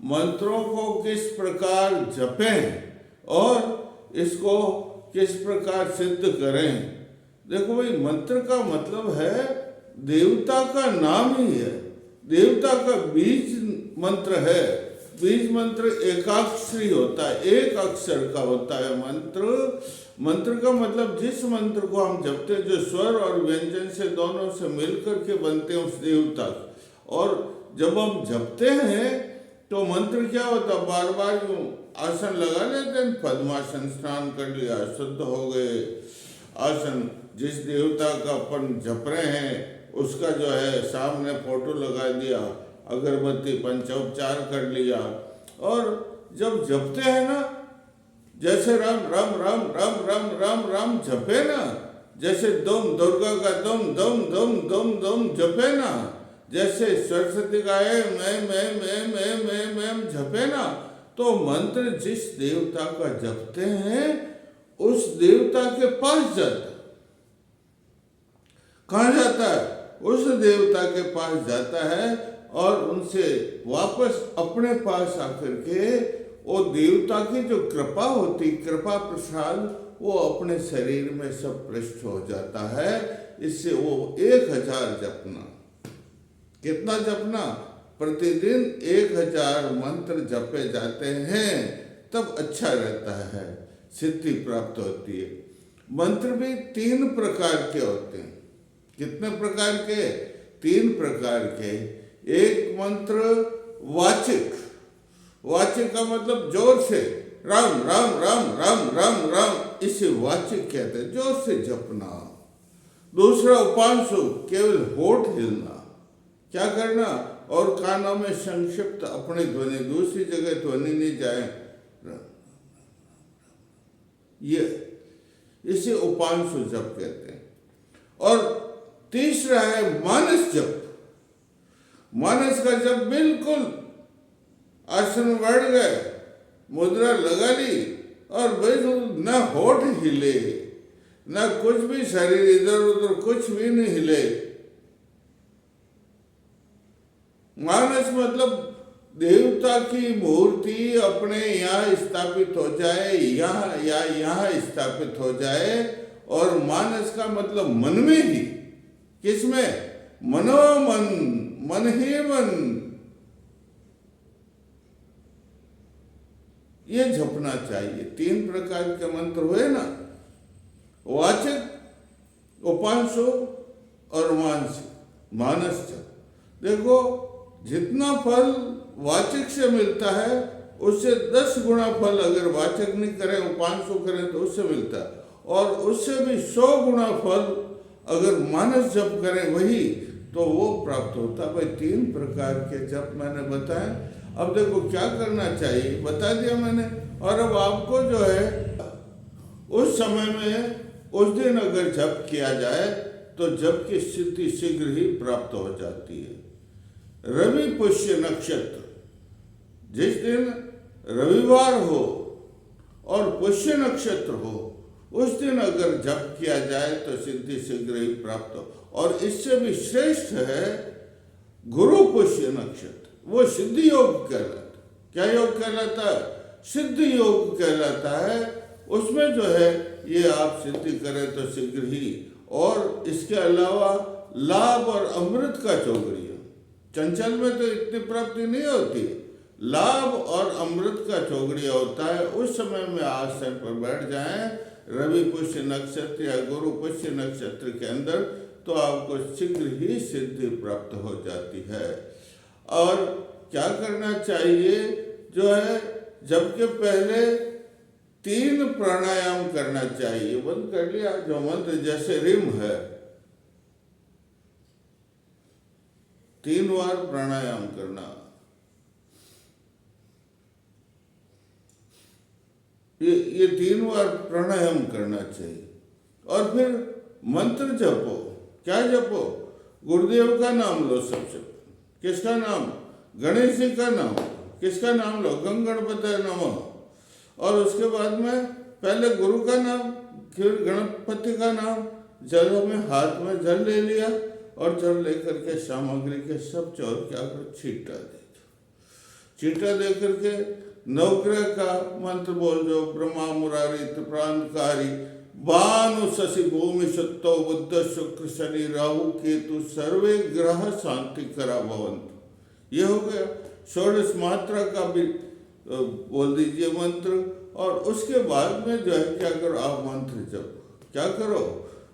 मंत्रों को किस प्रकार जपें और इसको किस प्रकार सिद्ध करें। देखो भाई, मंत्र का मतलब है देवता का नाम ही है, देवता का बीज मंत्र है। बीज मंत्र एकाक्षरी होता है, एक अक्षर का होता है मंत्र का मतलब जिस मंत्र को हम जपते हैं, जो स्वर और व्यंजन से दोनों से मिलकर के बनते हैं उस देवता। और जब हम जपते हैं तो मंत्र क्या होता है, बार बार यूं आसन लगा लेते हैं, पद्मासन, स्नान कर लिया, शुद्ध हो गए। आसन जिस देवता का अपन जप रहे हैं उसका जो है सामने फोटो लगा दिया, अगरबत्ती पंचोपचार कर लिया। और जब जपते हैं ना, जैसे राम राम राम राम राम राम राम जपे ना, जैसे दम दुर्गा का दम दम दम दम दम जपे ना, जैसे सरस्वती का मैं जपे ना, तो मंत्र जिस देवता का जपते हैं उस देवता के पास जाता है। कहाँ जाता है? उस देवता के पास जाता है और उनसे वापस अपने पास आकर के वो देवता की जो कृपा होती, कृपा प्रसाद, वो अपने शरीर में सब पृष्ठ हो जाता है। इससे वो 1000 जपना, कितना जपना, प्रतिदिन 1000 मंत्र जपे जाते हैं, तब अच्छा रहता है, सिद्धि प्राप्त होती है। मंत्र भी 3 प्रकार के होते हैं। कितने प्रकार के? 3 प्रकार के। एक मंत्र वाचिक, वाचिक का मतलब जोर से राम राम राम राम राम राम, इसे वाचिक कहते हैं, जोर से जपना। दूसरा उपांशु, केवल होठ हिलना, क्या करना, और कानों में संक्षिप्त अपनी ध्वनि, दूसरी जगह ध्वनि नहीं जाए, ये इसे उपांशु जप कहते हैं। और तीसरा है मानस जप। मानस का जप बिल्कुल आसन बैठ गए, मुद्रा लगा ली और बिल्कुल न होठ हिले, न कुछ भी, शरीर इधर उधर कुछ भी नहीं हिले। मानस मतलब देवता की मूर्ति अपने यहाँ स्थापित हो जाए, यहाँ स्थापित हो जाए। और मानस का मतलब मन में ही, किसमें? मनोमन, मन ही मन, ये जपना चाहिए। 3 प्रकार के मंत्र हुए ना, वाचक, उपांशु और मानस जप। देखो, जितना फल वाचक से मिलता है उससे 10 गुना फल अगर वाचक नहीं करें, उपांशु करें तो उससे मिलता है, और उससे भी 100 गुना फल अगर मानस जप करें वही, तो वो प्राप्त होता है। भाई 3 प्रकार के जप मैंने बताए। अब देखो क्या करना चाहिए, बता दिया मैंने। और अब आपको जो है उस समय में, उस दिन अगर जप किया जाए तो जप की सिद्धि शीघ्र ही प्राप्त हो जाती है। रवि पुष्य नक्षत्र, जिस दिन रविवार हो और पुष्य नक्षत्र हो, उस दिन अगर जप किया जाए तो सिद्धि शीघ्र ही प्राप्त हो। और इससे भी श्रेष्ठ है गुरु पुष्य नक्षत्र, वो सिद्धि योग कहलाता। क्या योग कहलाता है? सिद्धि योग कहलाता है। उसमें जो है ये आप सिद्धि करें तो शीघ्र ही। और इसके अलावा लाभ और अमृत का चौगड़िया, चंचल में तो इतनी प्राप्ति नहीं होती, लाभ और अमृत का चौगड़िया होता है। उस समय में आसन पर बैठ जाएं रवि पुष्य नक्षत्र या गुरु पुष्य नक्षत्र के अंदर, तो आपको शीघ्र ही सिद्धि प्राप्त हो जाती है। और क्या करना चाहिए, जो है जब के पहले 3 प्राणायाम करना चाहिए। बंद कर लिया, जो मंत्र जैसे रिम है, 3 बार प्राणायाम करना। ये 3 बार प्राणायाम करना चाहिए। और फिर मंत्र जपो। क्या जपो? गुरुदेव का नाम लो सबसे। किसका नाम? गणेश जी का नाम। किसका नाम लो? गंग गणपतये नमः। और उसके बाद में पहले गुरु का नाम, फिर गणपति का नाम। जल में, हाथ में जल ले लिया और जल लेकर के सामग्री के सब चौर क्या करो, छींटा दे दो। चीटा दे करके नवग्रह का मंत्र बोल दो, ब्रह्मा मुरारी त्रिप्रांतकारी भानु शशि भूमि सत्तो बुद्ध शुक्र शनि राहु केतु सर्वे ग्रह शांति करा भवंतु। ये हो गया। षोडश मात्रा का भी बोल दीजिए मंत्र। और उसके बाद में जो है क्या करो, आप मंत्र जप क्या करो,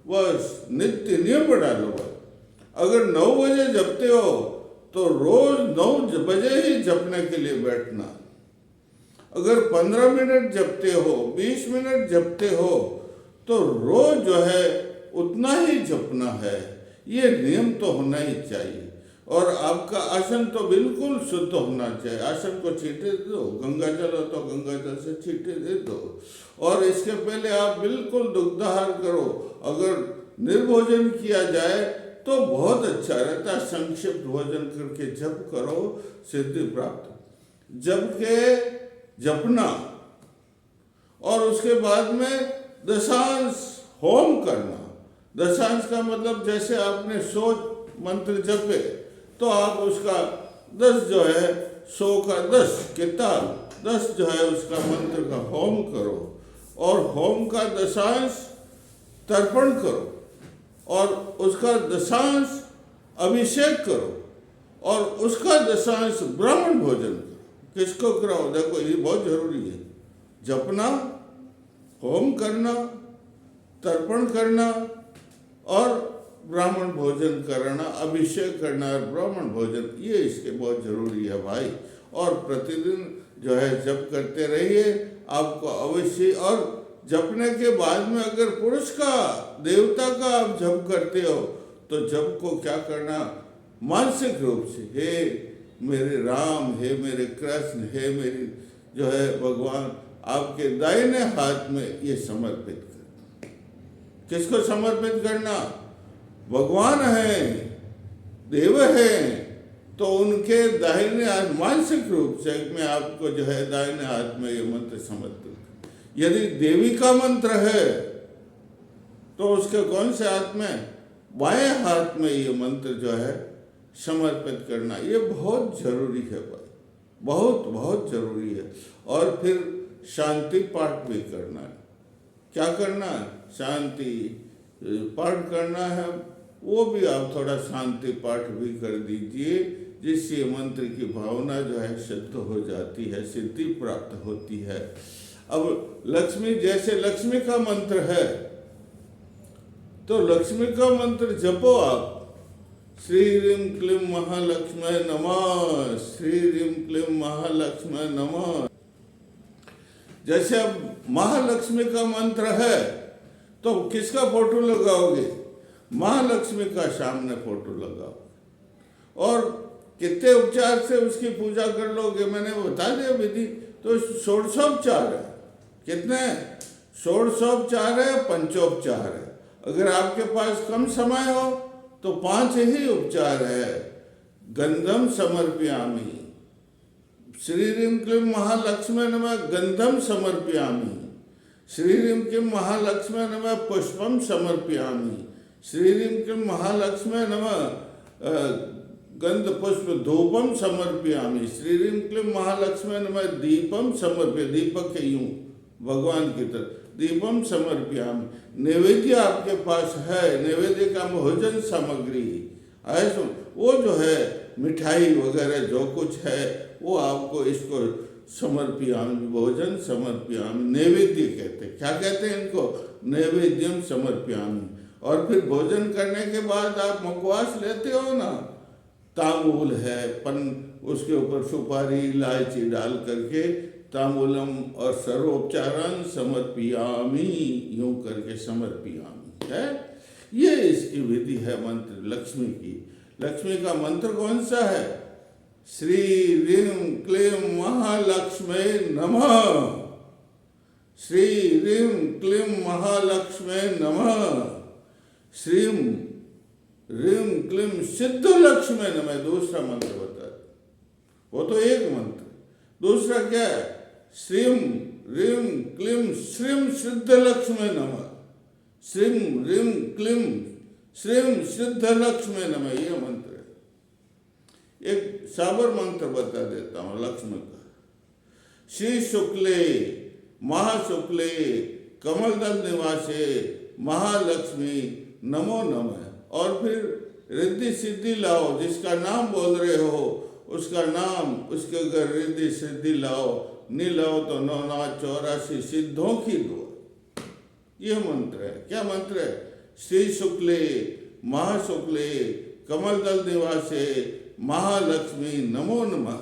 बस नित्य नियम डालो। अगर 9 बजे जपते हो तो रोज 9 बजे ही जपने के लिए बैठना। अगर 15 मिनट जपते हो, 20 मिनट जपते हो, तो रोज जो है उतना ही जपना है। ये नियम तो होना ही चाहिए। और आपका आसन तो बिल्कुल शुद्ध होना चाहिए। आसन को छींटे दे दो, गंगा जल हो तो गंगा जल से छींटे दे दो। और इसके पहले आप बिल्कुल दुग्धाहार करो। अगर निर्भोजन किया जाए तो बहुत अच्छा रहता है। संक्षिप्त भोजन करके जप करो, सिद्धि प्राप्त। जप के जपना और उसके बाद में दशांश होम करना। दशांश का मतलब जैसे आपने 100 मंत्र जपे तो आप उसका 10 जो है 100 का 10 के ताल 10 जो है उसका मंत्र का होम करो। और होम का दशांश तर्पण करो और उसका दशांश अभिषेक करो और उसका दशांश ब्राह्मण भोजन करो। किसको कराओ? देखो ये बहुत जरूरी है। जपना, होम करना, तर्पण करना और ब्राह्मण भोजन करना, अभिषेक करना और ब्राह्मण भोजन, ये इसके बहुत जरूरी है भाई। और प्रतिदिन जो है जप करते रहिए, आपको अवश्य। और जपने के बाद में अगर पुरुष का, देवता का आप जप करते हो तो जप को क्या करना, मानसिक रूप से, हे मेरे राम, हे मेरे कृष्ण, हे मेरी जो है भगवान, आपके दाहिने हाथ में ये समर्पित करना। किसको समर्पित करना? भगवान है, देव है, तो उनके दाहिने हाथ, मानसिक रूप से मैं आपको जो है दाहिने हाथ में ये मंत्र समर्पित। यदि देवी का मंत्र है तो उसके कौन से हाथ में? बाएं हाथ में ये मंत्र जो है समर्पित करना। ये बहुत जरूरी है भाई, बहुत बहुत जरूरी है। और फिर शांति पाठ भी करना है। क्या करना है? शांति पाठ करना है। वो भी आप थोड़ा शांति पाठ भी कर दीजिए, जिससे मंत्र की भावना जो है शुद्ध हो जाती है, सिद्धि प्राप्त होती है। अब लक्ष्मी, जैसे लक्ष्मी का मंत्र है तो लक्ष्मी का मंत्र जपो आप। श्री ह्रीं क्लीं महालक्ष्मी नमः, श्री ह्रीं क्लीं महालक्ष्मी नमः। जैसे अब महालक्ष्मी का मंत्र है तो किसका फोटो लगाओगे? महालक्ष्मी का सामने फोटो लगाओ और कितने उपचार से उसकी पूजा कर लोगे, मैंने बता दिया विधि। तो षोडशोपचार है। कितने? षोडशोपचार है, पंचोपचार है। अगर आपके पास कम समय हो तो 5 ही उपचार है। गंधम समर्पयामि, श्री ह्रीं क्लीं महालक्ष्मी नमः गंधम समर्पयामि, श्री ह्रीं क्लीं महालक्ष्मी नमः पुष्पम समर्पयामि, श्री ह्रीं क्लीं महालक्ष्मी नमः गंध पुष्प धूपम समर्पयामि, श्री ह्रीं क्लीं महालक्ष्मी नमः दीपम समर्पयामि। दीपक के यूं भगवान की तरफ, दीपम समर्पयामि। नैवेद्य आपके पास है, नैवेद्य का भोजन सामग्री है, वो जो है मिठाई वगैरह जो कुछ है वो आपको इसको समर्पयामि, भोजन समर्पयामि, नैवेद्य कहते हैं। क्या कहते हैं इनको? नैवेद्यम समर्पयामि। और फिर भोजन करने के बाद आप मुखवास लेते हो ना, तांबूल है, उसके ऊपर सुपारी इलायची डाल करके तांबूलम और सर्वोपचारं समर्पयामि, यूं करके समर्पयामि है। ये इसकी विधि है मंत्र लक्ष्मी की। लक्ष्मी का मंत्र कौन सा है? श्री ह्रीं क्लीं महालक्ष्मी नमः, श्री ह्रीं क्लीं महालक्ष्मी नमः, श्री ह्रीं क्लीं सिद्ध लक्ष्मी नमः। दूसरा मंत्र बता, वो तो एक मंत्र। दूसरा क्या है? श्रीं ह्रीं क्लीं श्रीं सिद्ध लक्ष्मी नमः, श्रीं ह्रीं क्लीं श्रीं सिद्ध लक्ष्मी नमः। ये मंत्र है। एक साबर मंत्र बता देता हूँ लक्ष्मी का। श्री शुक्ले महाशुक्ले कमलदल निवासे महालक्ष्मी नमो नमः। और फिर रिद्धि सिद्धि लाओ, जिसका नाम बोल रहे हो उसका नाम, उसके घर रिद्धि सिद्धि लाओ, नहीं लाओ तो 984 सिद्धों की दुआ। ये मंत्र है। क्या मंत्र है? श्री शुक्ले महाशुक्ले कमलदल निवासे महालक्ष्मी नमो नमः।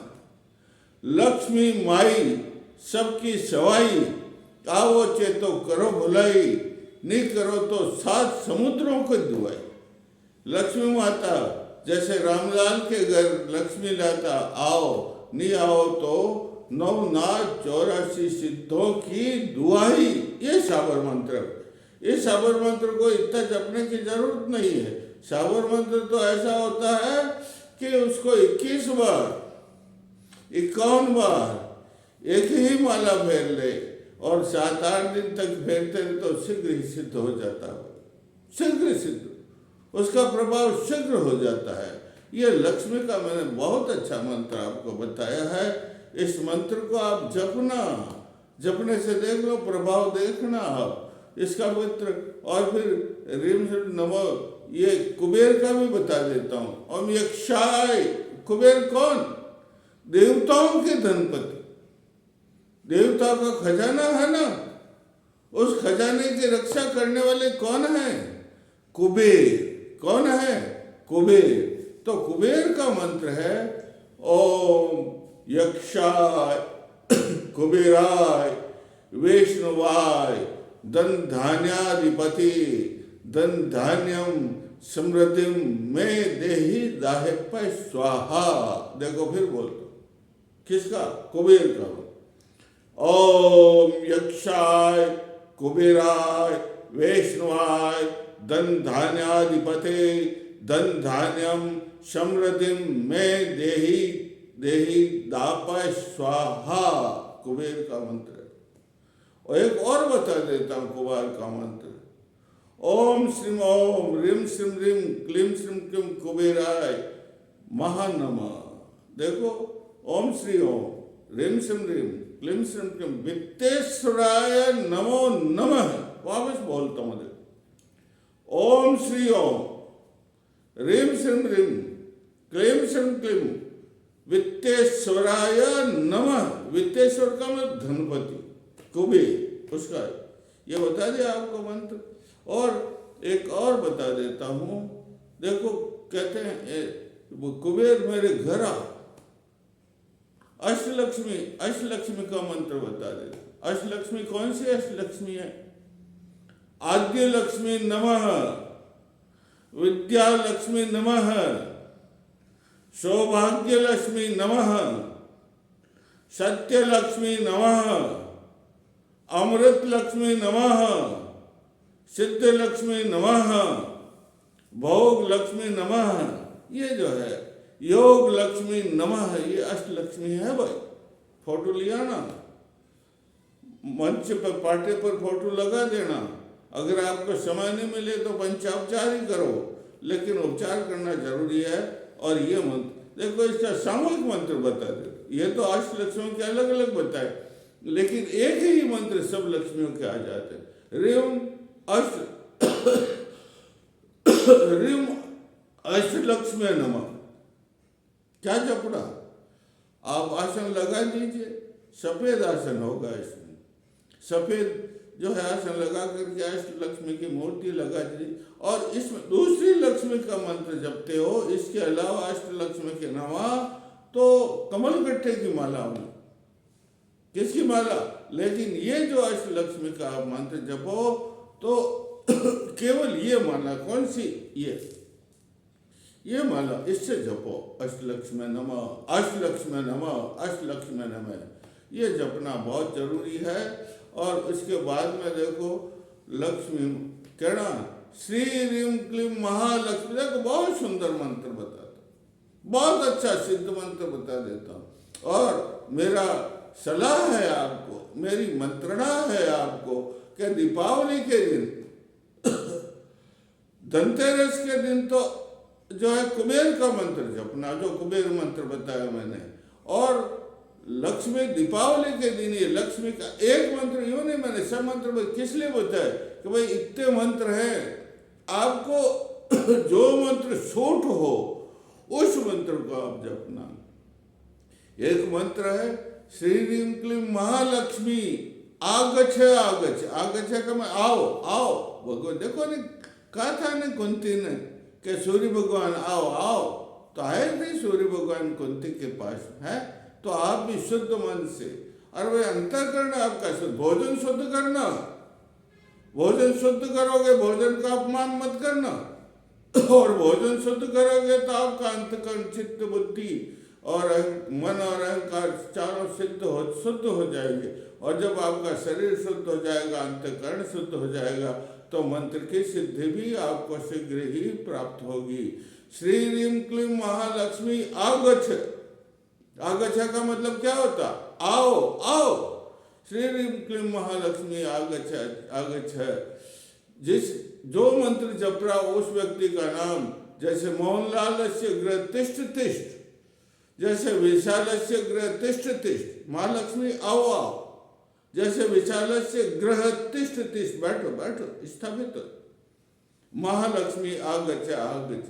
लक्ष्मी माई सबकी सवाई, आओ चेतो करो भलाई, नहीं करो तो 7 समुद्रों को दुआई। लक्ष्मी माता जैसे रामलाल के घर लक्ष्मी लाता, आओ नहीं आओ तो 984 सिद्धों की दुआई। ये साबर मंत्र। इस साबर मंत्र को इतना जपने की जरूरत नहीं है। साबर मंत्र तो ऐसा होता है कि उसको 21 बार 51 बार एक ही माला फेर ले और 7-8 दिन तक फेरते रहे तो शीघ्र ही सिद्ध हो जाता है। शीघ्र सिद्ध, उसका प्रभाव शीघ्र हो जाता है। ये लक्ष्मी का मैंने बहुत अच्छा मंत्र आपको बताया है। इस मंत्र को आप जपना, जपने से देख लो, प्रभाव देखना आप इसका मंत्र। और फिर रीम नमो, ये कुबेर का भी बता देता हूँ। ओम यक्षाय, कुबेर कौन? देवताओं के धनपति, देवता का खजाना है ना, उस खजाने की रक्षा करने वाले कौन है? कुबेर। कौन है? कुबेर। तो कुबेर का मंत्र है ओम यक्षाय कुबेराय वैष्णवाय धन धान्याधिपति धन धान्यम समृद्धिम में देहि दाहे पे स्वाहा। देखो फिर बोल दो, किसका? कुबेर का। ओम यक्षाय कुबेराय वैष्णवाय धन धान्याधिपते धन धान्यम समृद्धिम में देहि देहि दापय स्वाहा। कुबेर का मंत्र है। और एक और बता देता हूँ कुबेर का मंत्र। ओम श्रीम ओम रीम श्रीम रीम क्लीम श्रीम क्लीम कुबेराय महानमः। देखो, ओम श्री ओम रीम श्रीम रीम क्लीम श्रीम क्लीम वित्तेश्वराय नमो नमः। वापस बोलता हूँ। ओम श्री ओम रीम श्रीम रीम क्लीम श्रीम क्लीम वित्तेश्वराय नमः। वित्तेश्वर का मतलब धनपति, कुबेर, उसका ये बता दिया आपको मंत्र। और एक और बता देता हूँ। देखो, कहते हैं कुबेर मेरे घर आ। अष्टलक्ष्मी, अष्टलक्ष्मी का मंत्र बता देता। अष्टलक्ष्मी कौन सी अष्टलक्ष्मी है? आद्य लक्ष्मी नमः, विद्या लक्ष्मी नमः, सौभाग्य लक्ष्मी नमः, सत्य लक्ष्मी नमः, अमृत लक्ष्मी नमः, सिद्ध लक्ष्मी नमः, भोग लक्ष्मी नमः। ये जो है योग लक्ष्मी नमः, ये अष्टलक्ष्मी है भाई। फोटो लिया ना, मंच पर पाटे पर फोटो लगा देना। अगर आपको समय नहीं मिले तो पंचापचार ही करो, लेकिन उपचार करना जरूरी है। और ये मंत्र देखो, इसका सामूहिक मंत्र बता दे। ये तो अष्टलक्ष्मियों के अलग अलग बताए, लेकिन एक ही मंत्र सब लक्ष्मियों के आ जाते हैं। रीम अष्ट रीम अष्टलक्ष्मी नमः। क्या जपना? आप आसन लगा दीजिए, सफेद आसन होगा इसमें। सफेद जो है आसन लगा करके अष्टलक्ष्मी की मूर्ति लगा दीजिए। और इसमें दूसरी लक्ष्मी का मंत्र जपते हो। इसके अलावा अष्टलक्ष्मी के नमः तो कमल गट्टे की माला होगी, किसकी माला? लेकिन ये जो अष्टलक्ष्मी का आप मंत्र जपो तो केवल ये माला, कौन सी? ये माला, इससे जपो। अष्टलक्ष्मी नमः, अष्टलक्ष्मी नमः, अष्टलक्ष्मी नमः। ये जपना बहुत जरूरी है। और इसके बाद में देखो लक्ष्मी कहना श्री रीम क्लीम महालक्ष्मी। देखो, बहुत सुंदर मंत्र बताता, बहुत अच्छा सिद्ध मंत्र बता देता हूँ। और मेरा सलाह है आपको, मेरी मंत्रणा है आपको कि दीपावली के दिन धनतेरस के दिन तो जो है कुबेर का मंत्र जपना, जो कुबेर मंत्र बताया मैंने। और लक्ष्मी दीपावली के दिन ये लक्ष्मी का एक मंत्र, यूं नहीं मैंने सब मंत्र किस लिए बताया कि भाई इतने मंत्र हैं, आपको जो मंत्र सूट हो उस मंत्र को आप जपना। एक मंत्र है श्री ह्रीं क्लीं महालक्ष्मी आगच्छ आगच्छ। आगच्छ का मैं आओ आओ, भगवान देखो ने कहा था ने कुंती ने कि सूर्य भगवान आओ आओ, तो आए थे सूर्य भगवान कुंती के पास है। तो आप भी शुद्ध मन से, और वह अंतःकरण आपका शुद्ध, भोजन शुद्ध करना, भोजन शुद्ध करोगे भोजन का अपमान मत करना, और भोजन शुद्ध करोगे तो आपका अंतःकरण चित्त बुद्धि और मन और अहंकार चारों शुद्ध हो जाएंगे। और जब आपका शरीर शुद्ध हो जाएगा, अंतःकरण शुद्ध हो जाएगा, तो मंत्र की सिद्धि भी आपको शीघ्र ही प्राप्त होगी। श्री ह्रीं क्लीं महालक्ष्मी आगच्छ। आगच्छ का मतलब क्या होता? आओ आओ। श्री ह्रीं क्लीं महालक्ष्मी आगच्छ आगच्छ। जो मंत्र जप रहा उस व्यक्ति का नाम, जैसे मोहनलाल से गृह तिष्ठ तिष्ठ, जैसे विशाल से गृह तिष्ठ तिष्ठ, महालक्ष्मी आओ आओ, जैसे विशाल से गृह तिष्ठ तिष्ठ, बैठो बैठो स्थापित, महालक्ष्मी आगच्छ आगच्छ।